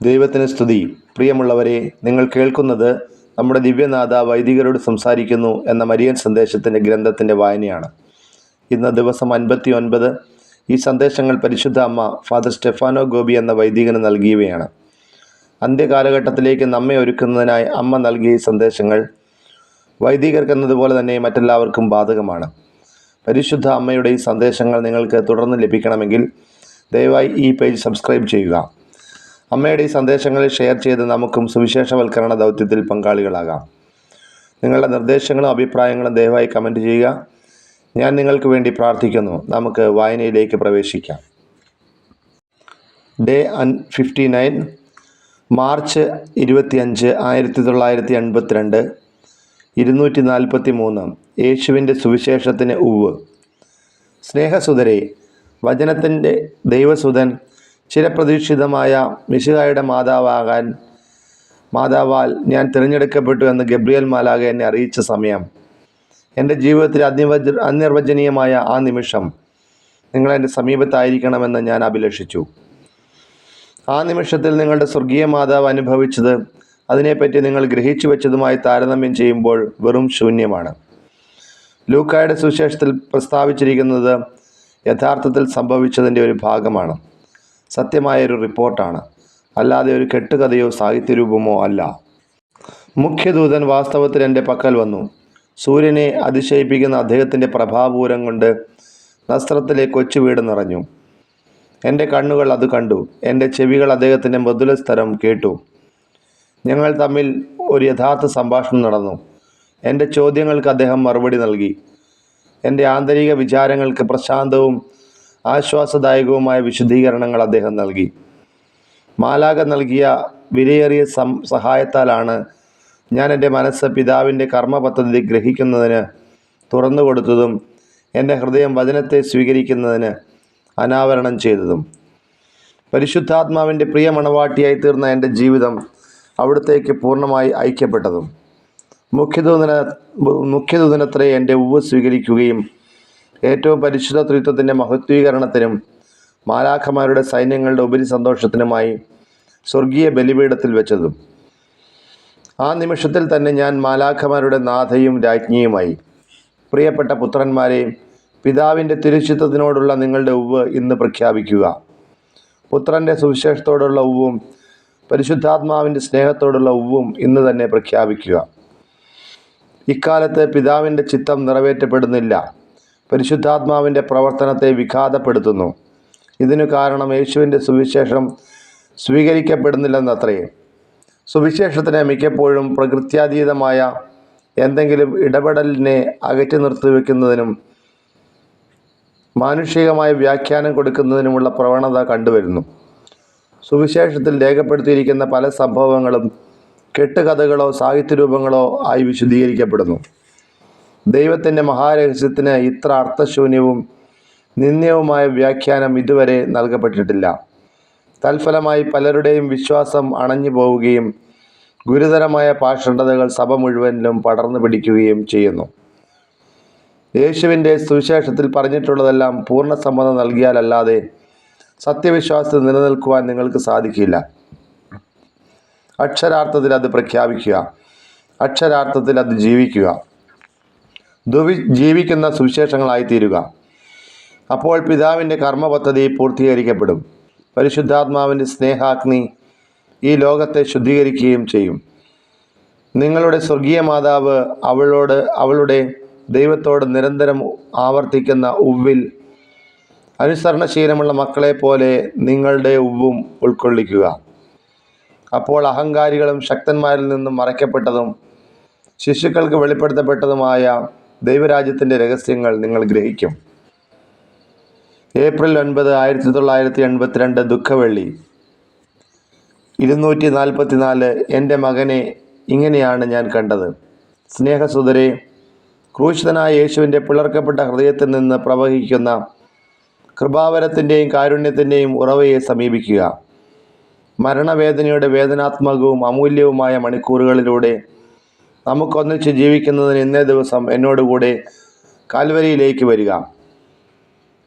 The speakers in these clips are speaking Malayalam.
ദൈവത്തിന് സ്തുതി. പ്രിയമുള്ളവരെ, നിങ്ങൾ കേൾക്കുന്നത് നമ്മുടെ ദിവ്യനാഥ വൈദികരോട് സംസാരിക്കുന്നു എന്ന മരിയൻ സന്ദേശത്തിൻ്റെ ഗ്രന്ഥത്തിൻ്റെ വായനയാണ്. ഇന്ന് ദിവസം 59. ഈ സന്ദേശങ്ങൾ പരിശുദ്ധ അമ്മ ഫാദർ സ്റ്റെഫാനോ ഗോപി എന്ന വൈദികന് നൽകിയവയാണ്. അന്ത്യകാലഘട്ടത്തിലേക്ക് നമ്മെ ഒരുക്കുന്നതിനായി അമ്മ നൽകിയ ഈ സന്ദേശങ്ങൾ വൈദികർക്കെന്നതുപോലെ തന്നെ മറ്റെല്ലാവർക്കും ബാധകമാണ്. പരിശുദ്ധ അമ്മയുടെ ഈ സന്ദേശങ്ങൾ നിങ്ങൾക്ക് തുടർന്ന് ലഭിക്കണമെങ്കിൽ ദയവായി ഈ പേജ് സബ്സ്ക്രൈബ് ചെയ്യുക. അമ്മയുടെ ഈ സന്ദേശങ്ങൾ ഷെയർ ചെയ്ത് നമുക്കും സുവിശേഷവൽക്കരണ ദൗത്യത്തിൽ പങ്കാളികളാകാം. നിങ്ങളുടെ നിർദ്ദേശങ്ങളും അഭിപ്രായങ്ങളും ദയവായി കമൻറ്റ് ചെയ്യുക. ഞാൻ നിങ്ങൾക്ക് വേണ്ടി പ്രാർത്ഥിക്കുന്നു. നമുക്ക് വായനയിലേക്ക് പ്രവേശിക്കാം. Day 59, March 25, 1982, 243. യേശുവിൻ്റെ സുവിശേഷത്തിന് ഉവ്വ്. സ്നേഹസുതരെ, വചനത്തിൻ്റെ ദൈവസുതൻ ചിരപ്രതീക്ഷിതമായ മിശിഹായുടെ മാതാവാൽ ഞാൻ തിരഞ്ഞെടുക്കപ്പെട്ടു എന്ന് ഗബ്രിയേൽ മാലാഖ എന്നെ അറിയിച്ച സമയം, എൻ്റെ ജീവിതത്തിൽ അനിർവചനീയമായ ആ നിമിഷം നിങ്ങളെൻ്റെ സമീപത്തായിരിക്കണമെന്ന് ഞാൻ അഭിലഷിച്ചു. ആ നിമിഷത്തിൽ നിങ്ങളുടെ സ്വർഗീയ മാതാവ് അനുഭവിച്ചത് അതിനെപ്പറ്റി നിങ്ങൾ ഗ്രഹിച്ചു വെച്ചതുമായി താരതമ്യം ചെയ്യുമ്പോൾ വെറും ശൂന്യമാണ്. ലൂക്കായുടെ സുവിശേഷത്തിൽ പ്രസ്താവിച്ചിരിക്കുന്നത് യഥാർത്ഥത്തിൽ സംഭവിച്ചതിൻ്റെ ഒരു ഭാഗമാണ്. സത്യമായൊരു റിപ്പോർട്ടാണ്, അല്ലാതെ ഒരു കെട്ടുകഥയോ സാഹിത്യരൂപമോ അല്ല. മുഖ്യദൂതൻ വാസ്തവത്തിൽ എൻ്റെ പക്കൽ വന്നു. സൂര്യനെ അതിശയിപ്പിക്കുന്ന അദ്ദേഹത്തിൻ്റെ പ്രഭാപൂരം കൊണ്ട് നസ്രത്തിലെ കൊച്ചു വീട് നിറഞ്ഞു. എൻ്റെ കണ്ണുകൾ അത് കണ്ടു, എൻ്റെ ചെവികൾ അദ്ദേഹത്തിൻ്റെ മൃദുലസ്തരം കേട്ടു. ഞങ്ങൾ തമ്മിൽ ഒരു യഥാർത്ഥ സംഭാഷണം നടന്നു. എൻ്റെ ചോദ്യങ്ങൾക്ക് അദ്ദേഹം മറുപടി നൽകി. എൻ്റെ ആന്തരിക വിചാരങ്ങൾക്ക് പ്രശാന്തവും ആശ്വാസദായകവുമായ വിശദീകരണങ്ങൾ അദ്ദേഹം നൽകി. മാലാഖ നൽകിയ വിലയേറിയ സഹായത്താലാണ് ഞാൻ എൻ്റെ മനസ്സ് പിതാവിൻ്റെ കർമ്മപദ്ധതി ഗ്രഹിക്കുന്നതിന് തുറന്നു കൊടുത്തതും എൻ്റെ ഹൃദയം വചനത്തെ സ്വീകരിക്കുന്നതിന് അനാവരണം ചെയ്തതും. പരിശുദ്ധാത്മാവിൻ്റെ പ്രിയ മണവാട്ടിയായി തീർന്ന എൻ്റെ ജീവിതം അവിടത്തേക്ക് പൂർണ്ണമായി ഐക്യപ്പെട്ടതും. മുഖ്യദൂതനത്രേ എൻ്റെ ഉവ്വ് സ്വീകരിക്കുകയും ഏറ്റവും പരിശുദ്ധ ത്രിത്വത്തിൻ്റെ മഹത്വീകരണത്തിനും മാലാഖമാരുടെ സൈന്യങ്ങളുടെ ഉപരി സന്തോഷത്തിനുമായി സ്വർഗീയ ബലിപീഠത്തിൽ വെച്ചതും. ആ നിമിഷത്തിൽ തന്നെ ഞാൻ മാലാഖമാരുടെ നാഥയും രാജ്ഞിയുമായി. പ്രിയപ്പെട്ട പുത്രന്മാരെ, പിതാവിൻ്റെ തിരുച്ചിത്തത്തിനോടുള്ള നിങ്ങളുടെ ഉവ്വ് ഇന്ന് പ്രഖ്യാപിക്കുക. പുത്രൻ്റെ സുവിശേഷത്തോടുള്ള ഉവ്വും പരിശുദ്ധാത്മാവിൻ്റെ സ്നേഹത്തോടുള്ള ഉവ്വും ഇന്ന് തന്നെ പ്രഖ്യാപിക്കുക. ഇക്കാലത്ത് പിതാവിൻ്റെ ചിത്തം നിറവേറ്റപ്പെടുന്നില്ല, പരിശുദ്ധാത്മാവിൻ്റെ പ്രവർത്തനത്തെ വിഘാതപ്പെടുത്തുന്നു. ഇതിനു കാരണം യേശുവിൻ്റെ സുവിശേഷം സ്വീകരിക്കപ്പെടുന്നില്ലെന്നത്രേ. സുവിശേഷത്തിന് മിക്കപ്പോഴും പ്രകൃത്യാതീതമായ എന്തെങ്കിലും ഇടപെടലിനെ അകറ്റി നിർത്തിവെക്കുന്നതിനും മാനുഷികമായ വ്യാഖ്യാനം കൊടുക്കുന്നതിനുമുള്ള പ്രവണത കണ്ടുവരുന്നു. സുവിശേഷത്തിൽ രേഖപ്പെടുത്തിയിരിക്കുന്ന പല സംഭവങ്ങളും കെട്ടുകഥകളോ സാഹിത്യരൂപങ്ങളോ ആയി വിശദീകരിക്കപ്പെടുന്നു. ദൈവത്തിൻ്റെ മഹാരഹസ്യത്തിന് ഇത്ര അർത്ഥശൂന്യവും നിന്ദ്യവുമായ വ്യാഖ്യാനം ഇതുവരെ നൽകപ്പെട്ടിട്ടില്ല. തൽഫലമായി പലരുടെയും വിശ്വാസം അണഞ്ഞു പോവുകയും ഗുരുതരമായ പാഷണ്ഡതകൾ സഭ മുഴുവനിലും പടർന്നു പിടിക്കുകയും ചെയ്യുന്നു. യേശുവിൻ്റെ സുവിശേഷത്തിൽ പറഞ്ഞിട്ടുള്ളതെല്ലാം പൂർണ്ണസമ്മതം നൽകിയാലല്ലാതെ സത്യവിശ്വാസത്തിൽ നിലനിൽക്കുവാൻ നിങ്ങൾക്ക് സാധിക്കില്ല. അക്ഷരാർത്ഥത്തിൽ അത് പ്രഖ്യാപിക്കുക, അക്ഷരാർത്ഥത്തിൽ അത് ജീവിക്കുക, ജീവിക്കുന്ന സുവിശേഷങ്ങളായിത്തീരുക. അപ്പോൾ പിതാവിൻ്റെ കർമ്മപദ്ധതി പൂർത്തീകരിക്കപ്പെടും. പരിശുദ്ധാത്മാവിൻ്റെ സ്നേഹാഗ്നി ഈ ലോകത്തെ ശുദ്ധീകരിക്കുകയും ചെയ്യും. നിങ്ങളുടെ സ്വർഗീയ മാതാവ് അവളുടെ ദൈവത്തോട് നിരന്തരം ആവർത്തിക്കുന്ന ഉവ്വിൽ അനുസരണശീലമുള്ള മക്കളെ പോലെ നിങ്ങളുടെ ഉവ്വും ഉൾക്കൊള്ളിക്കുക. അപ്പോൾ അഹങ്കാരികളും ശക്തന്മാരിൽ നിന്നും മറയ്ക്കപ്പെട്ടതും ശിശുക്കൾക്ക് വെളിപ്പെടുത്തപ്പെട്ടതുമായ ദൈവരാജ്യത്തിൻ്റെ രഹസ്യങ്ങൾ നിങ്ങൾ ഗ്രഹിക്കും. ഏപ്രിൽ 9, 1982, ദുഃഖവെള്ളി. 244. എൻ്റെ മകനെ ഇങ്ങനെയാണ് ഞാൻ കണ്ടത്. സ്നേഹസുതരെ, ക്രൂശിതനായ യേശുവിൻ്റെ പിളർക്കപ്പെട്ട ഹൃദയത്തിൽ നിന്ന് പ്രവഹിക്കുന്ന കൃപാവരത്തിൻ്റെയും കാരുണ്യത്തിൻ്റെയും ഉറവയെ സമീപിക്കുക. മരണവേദനയുടെ വേദനാത്മകവും അമൂല്യവുമായ മണിക്കൂറുകളിലൂടെ നമുക്കൊന്നിച്ച് ജീവിക്കുന്നതിന് ഇന്നേ ദിവസം എന്നോടുകൂടെ കാൽവരിയിലേക്ക് വരിക.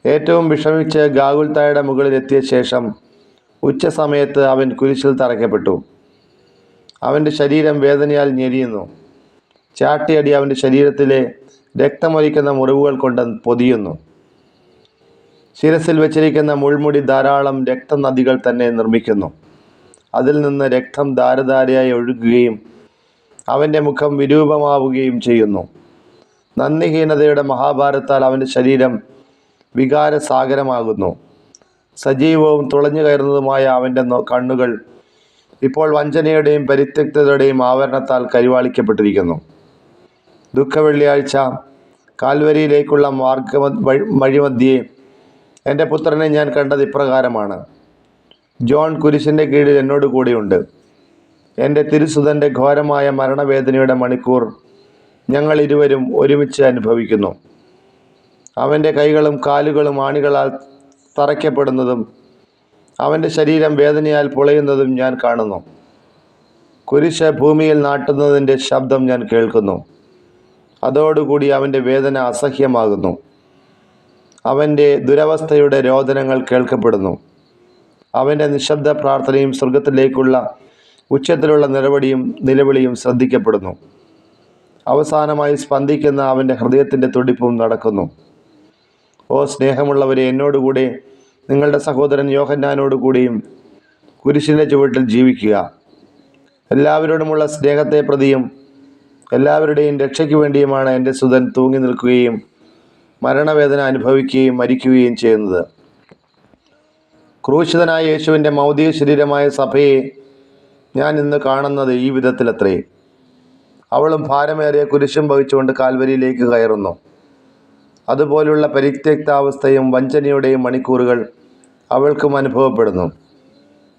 ഏറ്റവും വിഷമിച്ച് ഗാഗുൽത്തായുടെ മുകളിലെത്തിയ ശേഷം ഉച്ചസമയത്ത് അവൻ കുരിശിൽ തറയ്ക്കപ്പെട്ടു. അവൻ്റെ ശരീരം വേദനയാൽ ഞെരിയുന്നു. ചാട്ടിയടി അവൻ്റെ ശരീരത്തിലെ രക്തമൊലിക്കുന്ന മുറിവുകൾ കൊണ്ട് പൊതിയുന്നു. ശിരസിൽ വെച്ചിരിക്കുന്ന മുൾമുടി ധാരാളം രക്തനദികൾ തന്നെ നിർമ്മിക്കുന്നു. അതിൽ നിന്ന് രക്തം ധാരധാരയായി ഒഴുകുകയും അവൻ്റെ മുഖം വിരൂപമാവുകയും ചെയ്യുന്നു. നന്ദിഹീനതയുടെ മഹാഭാരത്താൽ അവൻ്റെ ശരീരം വികാരസാഗരമാകുന്നു. സജീവവും തുളഞ്ഞു കയറുന്നതുമായ അവൻ്റെ കണ്ണുകൾ ഇപ്പോൾ വഞ്ചനയുടെയും പരിത്യക്തതയുടെയും ആവരണത്താൽ കരിവാളിക്കപ്പെട്ടിരിക്കുന്നു. ദുഃഖവെള്ളിയാഴ്ച കാൽവരിയിലേക്കുള്ള വഴിമധ്യേ എൻ്റെ പുത്രനെ ഞാൻ കണ്ടത് ഇപ്രകാരമാണ്. ജോൺ കുരിശിൻ്റെ കീഴിൽ എന്നോട് കൂടെയുണ്ട്. എൻ്റെ തിരുസുതൻ്റെ ഘോരമായ മരണവേദനയുടെ മണിക്കൂർ ഞങ്ങൾ ഇരുവരും ഒരുമിച്ച് അനുഭവിക്കുന്നു. അവൻ്റെ കൈകളും കാലുകളും ആണികളാൽ തറയ്ക്കപ്പെടുന്നതും അവൻ്റെ ശരീരം വേദനയാൽ പൊളയുന്നതും ഞാൻ കാണുന്നു. കുരിശ് ഭൂമിയിൽ നാട്ടുന്നതിൻ്റെ ശബ്ദം ഞാൻ കേൾക്കുന്നു. അതോടുകൂടി അവൻ്റെ വേദന അസഹ്യമാകുന്നു. അവൻ്റെ ദുരവസ്ഥയുടെ രോദനങ്ങൾ കേൾക്കപ്പെടുന്നു. അവൻ്റെ നിശബ്ദ പ്രാർത്ഥനയും സ്വർഗത്തിലേക്കുള്ള ഉച്ചത്തിലുള്ള നിലവിളിയും ശ്രദ്ധിക്കപ്പെടുന്നു. അവസാനമായി സ്പന്ദിക്കുന്ന അവൻ്റെ ഹൃദയത്തിൻ്റെ തുടിപ്പും നടക്കുന്നു. ഓ സ്നേഹമുള്ളവരെ, എന്നോടുകൂടെ നിങ്ങളുടെ സഹോദരൻ യോഹന്നാനോടുകൂടിയും കുരിശിൻ്റെ ചുവട്ടിൽ ജീവിക്കുക. എല്ലാവരോടുമുള്ള സ്നേഹത്തെ പ്രതിയും എല്ലാവരുടെയും രക്ഷയ്ക്ക് വേണ്ടിയുമാണ് എൻ്റെ സുതൻ തൂങ്ങി നിൽക്കുകയും മരണവേദന അനുഭവിക്കുകയും മരിക്കുകയും ചെയ്യുന്നത്. ക്രൂശിതനായ യേശുവിൻ്റെ മൗതിക ശരീരമായ സഭയെ ഞാൻ ഇന്ന് കാണുന്നത് ഈ വിധത്തിലത്രേ. അവളും ഭാരമേറിയ കുരിശും വഹിച്ചുകൊണ്ട് കാൽവരിയിലേക്ക് കയറുന്നു. അതുപോലുള്ള പരിത്യക്താവസ്ഥയും വഞ്ചനയുടെയും മണിക്കൂറുകൾ അവൾക്കും അനുഭവപ്പെടുന്നു.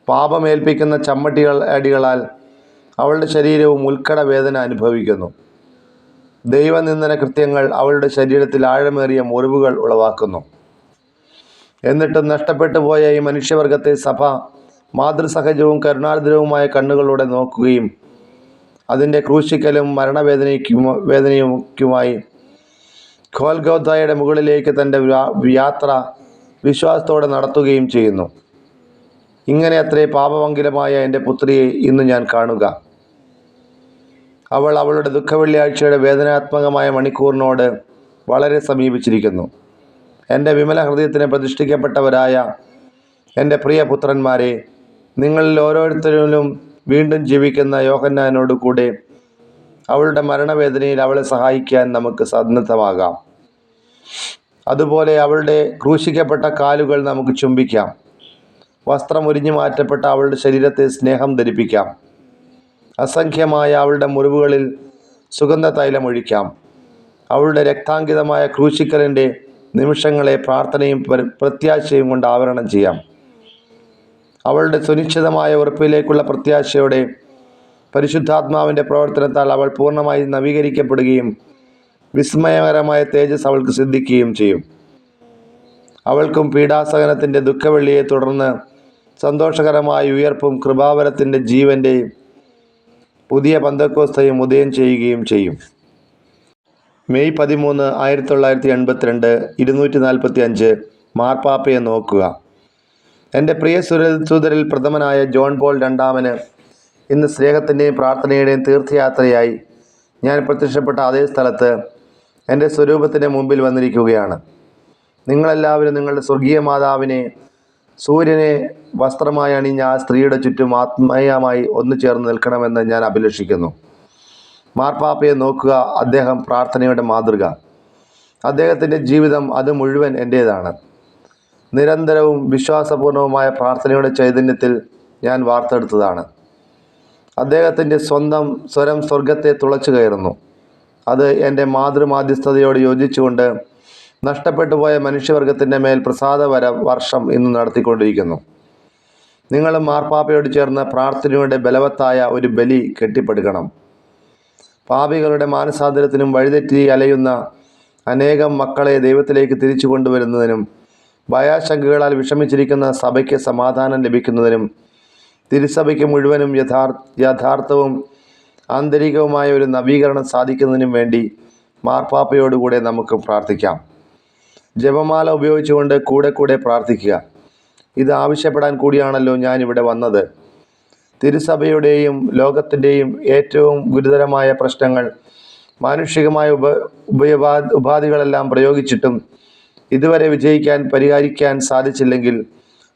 പാപമേൽപ്പിക്കുന്ന അടികളാൽ അവളുടെ ശരീരവും ഉത്കട വേദന അനുഭവിക്കുന്നു. ദൈവനിന്ദന കൃത്യങ്ങൾ അവളുടെ ശരീരത്തിൽ ആഴമേറിയ മുറിവുകൾ ഉളവാക്കുന്നു. എന്നിട്ടും നഷ്ടപ്പെട്ടു പോയ ഈ മനുഷ്യവർഗത്തെ സഭ മാതൃസഹജവും കരുണാർദ്രവുമായ കണ്ണുകളോടെ നോക്കുകയും അതിൻ്റെ ക്രൂശിക്കലും വേദനയുമായി ഗോൽഗോഥായുടെ മുകളിലേക്ക് തൻ്റെ യാത്ര വിശ്വാസത്തോടെ നടത്തുകയും ചെയ്യുന്നു. ഇങ്ങനെ അത്രേ പാപമംഗലമായ എൻ്റെ പുത്രിയെ ഇന്ന് ഞാൻ കാണുക. അവൾ അവളുടെ ദുഃഖവെള്ളിയാഴ്ചയുടെ വേദനാത്മകമായ മണിക്കൂറിനോട് വളരെ സമീപിച്ചിരിക്കുന്നു. എൻ്റെ വിമല ഹൃദയത്തിന് പ്രതിഷ്ഠിക്കപ്പെട്ടവരായ എൻ്റെ പ്രിയ പുത്രന്മാരെ, നിങ്ങളിൽ ഓരോരുത്തരിലും വീണ്ടും ജീവിക്കുന്ന യോഹന്നാനോട് കൂടെ അവളുടെ മരണവേദനയിൽ അവളെ സഹായിക്കാൻ നമുക്ക് സന്നദ്ധമാകാം. അതുപോലെ അവളുടെ ക്രൂശിക്കപ്പെട്ട കാലുകൾ നമുക്ക് ചുംബിക്കാം. വസ്ത്രം ഉരിഞ്ഞു മാറ്റപ്പെട്ട അവളുടെ ശരീരത്തെ സ്നേഹം ധരിപ്പിക്കാം. അസംഖ്യമായ അവളുടെ മുറിവുകളിൽ സുഗന്ധ തൈലമൊഴിക്കാം. അവളുടെ രക്താങ്കിതമായ ക്രൂശിക്കലിൻ്റെ നിമിഷങ്ങളെ പ്രാർത്ഥനയും പ്രത്യാശയും കൊണ്ട് ആവരണം ചെയ്യാം. അവളുടെ സുനിശ്ചിതമായ ഉറപ്പിലേക്കുള്ള പ്രത്യാശയോടെ പരിശുദ്ധാത്മാവിൻ്റെ പ്രവർത്തനത്താൽ അവൾ പൂർണ്ണമായി നവീകരിക്കപ്പെടുകയും വിസ്മയകരമായ തേജസ് അവൾക്ക് സിദ്ധിക്കുകയും ചെയ്യും. അവൾക്കും പീഡാസഹനത്തിൻ്റെ ദുഃഖവെള്ളിയെ തുടർന്ന് സന്തോഷകരമായ ഉയർപ്പും കൃപാവരത്തിൻ്റെ ജീവൻ്റെ പുതിയ പന്തക്കോസ്തയും ഉദയം ചെയ്യുകയും ചെയ്യും. മെയ് 13, 1982, 245 മാർപ്പാപ്പയെ നോക്കുക. എൻ്റെ പ്രിയ സുതരിൽ പ്രഥമനായ ജോൺ പോൾ രണ്ടാമന് ഇന്ന് സ്നേഹത്തിൻ്റെയും പ്രാർത്ഥനയുടെയും തീർത്ഥയാത്രയായി ഞാൻ പ്രത്യക്ഷപ്പെട്ട അതേ സ്ഥലത്ത് എൻ്റെ സ്വരൂപത്തിൻ്റെ മുമ്പിൽ വന്നിരിക്കുകയാണ്. നിങ്ങളെല്ലാവരും നിങ്ങളുടെ സ്വർഗീയ മാതാവിനെ, സൂര്യനെ വസ്ത്രമായി അണിഞ്ഞ ആ സ്ത്രീയുടെ ചുറ്റും ആത്മീയമായി ഒന്നു ചേർന്ന് നിൽക്കണമെന്ന് ഞാൻ അഭിലഷിക്കുന്നു. മാർപ്പാപ്പയെ നോക്കുക. അദ്ദേഹം പ്രാർത്ഥനയുടെ മാതൃക. അദ്ദേഹത്തിൻ്റെ ജീവിതം അത് മുഴുവൻ എൻ്റേതാണ്. നിരന്തരവും വിശ്വാസപൂർണവുമായ പ്രാർത്ഥനയുടെ ചൈതന്യത്തിൽ ഞാൻ വാർത്തെടുത്തതാണ്. അദ്ദേഹത്തിൻ്റെ സ്വന്തം സ്വരം സ്വർഗത്തെ തുളച്ചു കയറുന്നു. അത് എൻ്റെ മാതൃമാധ്യസ്ഥതയോട് യോജിച്ചുകൊണ്ട് നഷ്ടപ്പെട്ടു പോയ മനുഷ്യവർഗത്തിൻ്റെ മേൽ വർഷം ഇന്ന് നടത്തിക്കൊണ്ടിരിക്കുന്നു. നിങ്ങളും മാർപ്പാപ്പയോട് ചേർന്ന് പ്രാർത്ഥനയുടെ ബലവത്തായ ഒരു ബലി കെട്ടിപ്പടുക്കണം. പാപികളുടെ മാനസാന്തരത്തിനും വഴിതെറ്റി അലയുന്ന അനേകം മക്കളെ ദൈവത്തിലേക്ക് തിരിച്ചു കൊണ്ടുവരുന്നതിനും ഭയാശങ്കകളാൽ വിഷമിച്ചിരിക്കുന്ന സഭയ്ക്ക് സമാധാനം ലഭിക്കുന്നതിനും തിരുസഭയ്ക്ക് മുഴുവനും യഥാർത്ഥവും ആന്തരികവുമായ ഒരു നവീകരണം സാധിക്കുന്നതിനും വേണ്ടി മാർപ്പാപ്പയോടുകൂടെ നമുക്ക് പ്രാർത്ഥിക്കാം. ജപമാല ഉപയോഗിച്ചുകൊണ്ട് കൂടെ പ്രാർത്ഥിക്കുക. ഇത് ആവശ്യപ്പെടാൻ കൂടിയാണല്ലോ ഞാനിവിടെ വന്നത്. തിരുസഭയുടെയും ലോകത്തിൻ്റെയും ഏറ്റവും ഗുരുതരമായ പ്രശ്നങ്ങൾ മാനുഷികമായ ഉപാധികളെല്ലാം പ്രയോഗിച്ചിട്ടും ഇതുവരെ പരിഹരിക്കാൻ സാധിച്ചില്ലെങ്കിൽ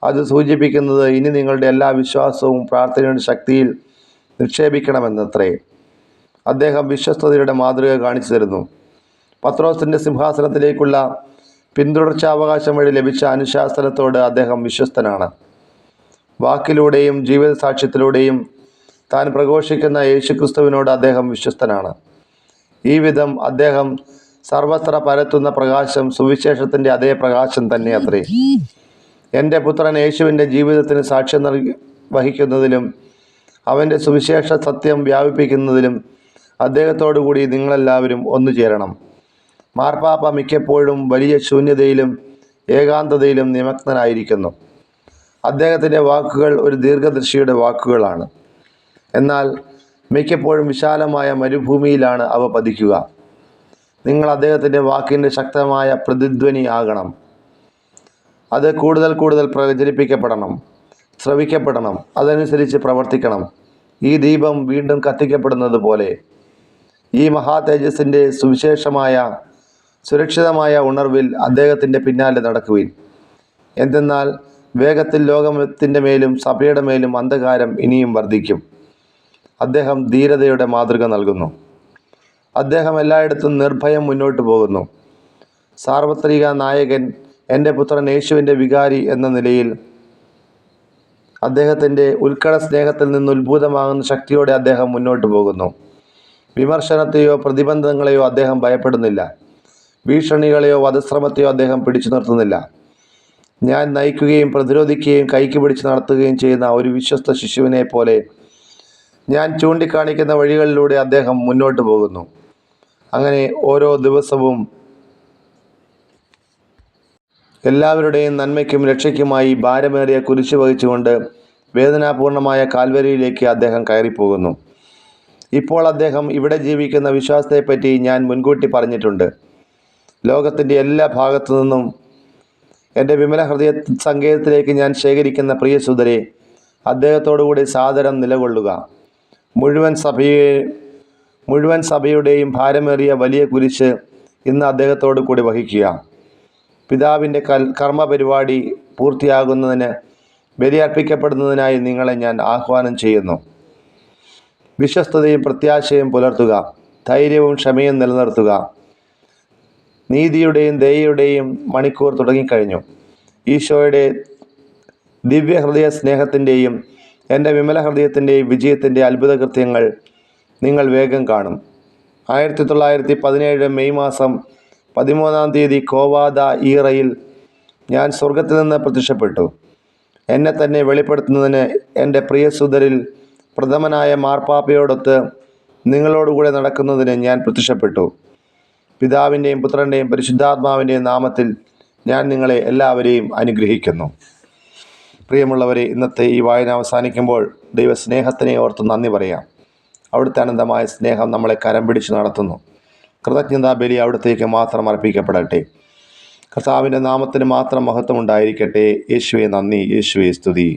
അത് സൂചിപ്പിക്കുന്നത് ഇനി നിങ്ങളുടെ എല്ലാ വിശ്വാസവും പ്രാർത്ഥനയുടെ ശക്തിയിൽ നിക്ഷേപിക്കണമെന്നത്രേ. അദ്ദേഹം വിശ്വസ്തതയുടെ മാതൃക കാണിച്ചു തരുന്നു. പത്രോസിൻ്റെ സിംഹാസനത്തിലേക്കുള്ള പിന്തുടർച്ചാവകാശം വഴി ലഭിച്ച അനുശാസനത്തോട് അദ്ദേഹം വിശ്വസ്തനാണ്. വാക്കിലൂടെയും ജീവിത സാക്ഷ്യത്തിലൂടെയും താൻ പ്രഘോഷിക്കുന്ന യേശുക്രിസ്തുവിനോട് അദ്ദേഹം വിശ്വസ്തനാണ്. ഈ വിധം അദ്ദേഹം സർവത്ര പരത്തുന്ന പ്രകാശം സുവിശേഷത്തിൻ്റെ അതേ പ്രകാശം തന്നെ അത്രേ. എൻ്റെ പുത്രൻ യേശുവിൻ്റെ ജീവിതത്തിന് സാക്ഷ്യം വഹിക്കുന്നതിലും അവൻ്റെ സുവിശേഷ സത്യം വ്യാപിപ്പിക്കുന്നതിലും അദ്ദേഹത്തോടു കൂടി നിങ്ങളെല്ലാവരും ഒന്നുചേരണം. മാർപ്പാപ്പ മിക്കപ്പോഴും വലിയ ശൂന്യതയിലും ഏകാന്തതയിലും നിമഗ്നനായിരിക്കുന്നു. അദ്ദേഹത്തിൻ്റെ വാക്കുകൾ ഒരു ദീർഘദർശിയുടെ വാക്കുകളാണ്. എന്നാൽ മിക്കപ്പോഴും വിശാലമായ മരുഭൂമിയിലാണ് അവ പതിക്കുക. നിങ്ങൾ അദ്ദേഹത്തിൻ്റെ വാക്കിൻ്റെ ശക്തമായ പ്രതിധ്വനി ആകണം. അത് കൂടുതൽ കൂടുതൽ പ്രചരിപ്പിക്കപ്പെടണം, ശ്രവിക്കപ്പെടണം, അതനുസരിച്ച് പ്രവർത്തിക്കണം. ഈ ദീപം വീണ്ടും കത്തിക്കപ്പെടുന്നത് പോലെ ഈ മഹാതേജസ്സിൻ്റെ സുരക്ഷിതമായ ഉണർവിൽ അദ്ദേഹത്തിൻ്റെ പിന്നാലെ നടക്കുവിൻ. എന്തെന്നാൽ വേഗത്തിൽ ലോകത്തിൻ്റെ മേലും സഭയുടെ മേലും അന്ധകാരം ഇനിയും വർദ്ധിക്കും. അദ്ദേഹം ധീരതയുടെ മാതൃക നൽകുന്നു. അദ്ദേഹം എല്ലായിടത്തും നിർഭയം മുന്നോട്ട് പോകുന്നു. സാർവത്രിക നായകൻ, എൻ്റെ പുത്രൻ യേശുവിൻ്റെ വികാരി എന്ന നിലയിൽ അദ്ദേഹത്തിൻ്റെ ഉത്കട സ്നേഹത്തിൽ നിന്ന് ഉത്ഭൂതമാകുന്ന ശക്തിയോടെ അദ്ദേഹം മുന്നോട്ട് പോകുന്നു. വിമർശനത്തെയോ പ്രതിബന്ധങ്ങളെയോ അദ്ദേഹം ഭയപ്പെടുന്നില്ല. ഭീഷണികളെയോ വധശ്രമത്തെയോ അദ്ദേഹം പിടിച്ചു നിർത്തുന്നില്ല. ഞാൻ നയിക്കുകയും പ്രതിരോധിക്കുകയും കൈക്ക് പിടിച്ച് നടത്തുകയും ചെയ്യുന്ന ഒരു വിശ്വസ്ത ശിശുവിനെ പോലെ ഞാൻ ചൂണ്ടിക്കാണിക്കുന്ന വഴികളിലൂടെ അദ്ദേഹം മുന്നോട്ട് പോകുന്നു. അങ്ങനെ ഓരോ ദിവസവും എല്ലാവരുടെയും നന്മയ്ക്കും രക്ഷയ്ക്കുമായി ഭാരമേറിയ കുരിശ് വഹിച്ചുകൊണ്ട് വേദനാപൂർണമായ കാൽവരിയിലേക്ക് അദ്ദേഹം കയറിപ്പോകുന്നു. ഇപ്പോൾ അദ്ദേഹം ഇവിടെ ജീവിക്കുന്ന വിശ്വാസത്തെപ്പറ്റി ഞാൻ മുൻകൂട്ടി പറഞ്ഞിട്ടുണ്ട്. ലോകത്തിൻ്റെ എല്ലാ ഭാഗത്തു നിന്നും എൻ്റെ വിമല ഹൃദയ സങ്കേതത്തിലേക്ക് ഞാൻ ശേഖരിക്കുന്ന പ്രിയ സുതരെ, അദ്ദേഹത്തോടുകൂടി സാദരം നിലകൊള്ളുക. മുഴുവൻ സഭയുടെയും ഭാരമേറിയ വലിയ കുരിശ് ഇന്ന് അദ്ദേഹത്തോടു കൂടി വഹിക്കുക. പിതാവിൻ്റെ കർമ്മപരിപാടി പൂർത്തിയാകുന്നതിന് ബലിയർപ്പിക്കപ്പെടുന്നതിനായി നിങ്ങളെ ഞാൻ ആഹ്വാനം ചെയ്യുന്നു. വിശ്വസ്തതയും പ്രത്യാശയും പുലർത്തുക. ധൈര്യവും ക്ഷമയും നിലനിർത്തുക. നീതിയുടെയും ദയയുടെയും മണിക്കൂർ തുടങ്ങിക്കഴിഞ്ഞു. ഈശോയുടെ ദിവ്യഹൃദയ സ്നേഹത്തിൻ്റെയും എൻ്റെ വിമല ഹൃദയത്തിൻ്റെയും വിജയത്തിൻ്റെ അത്ഭുത കൃത്യങ്ങൾ നിങ്ങൾ വേഗം കാണും. 1917 മെയ് മാസം 13 കോവാദ ഈറയിൽ ഞാൻ സ്വർഗത്തിൽ നിന്ന് പ്രത്യക്ഷപ്പെട്ടു. എന്നെ തന്നെ വെളിപ്പെടുത്തുന്നതിന് എൻ്റെ പ്രിയ സുതരിൽ പ്രഥമനായ മാർപ്പാപ്പയോടൊത്ത് നിങ്ങളോടുകൂടെ നടക്കുന്നതിന് ഞാൻ പ്രത്യക്ഷപ്പെട്ടു. പിതാവിൻ്റെയും പുത്രൻ്റെയും പരിശുദ്ധാത്മാവിൻ്റെയും നാമത്തിൽ ഞാൻ നിങ്ങളെ എല്ലാവരെയും അനുഗ്രഹിക്കുന്നു. പ്രിയമുള്ളവരെ, ഇന്നത്തെ ഈ വായന അവസാനിക്കുമ്പോൾ ദൈവസ്നേഹത്തിനെ ഓർത്ത് നന്ദി പറയാം. അവിടുത്തെ അനന്തമായ സ്നേഹം നമ്മളെ കരം പിടിച്ച് നടത്തുന്നു. കൃതജ്ഞതാ ബലി അവിടത്തേക്ക് മാത്രം അർപ്പിക്കപ്പെടട്ടെ. കർത്താവിൻ്റെ നാമത്തിന് മാത്രം മഹത്വം ഉണ്ടായിരിക്കട്ടെ. യേശുവേ നന്ദി, യേശുവേ സ്തുതി.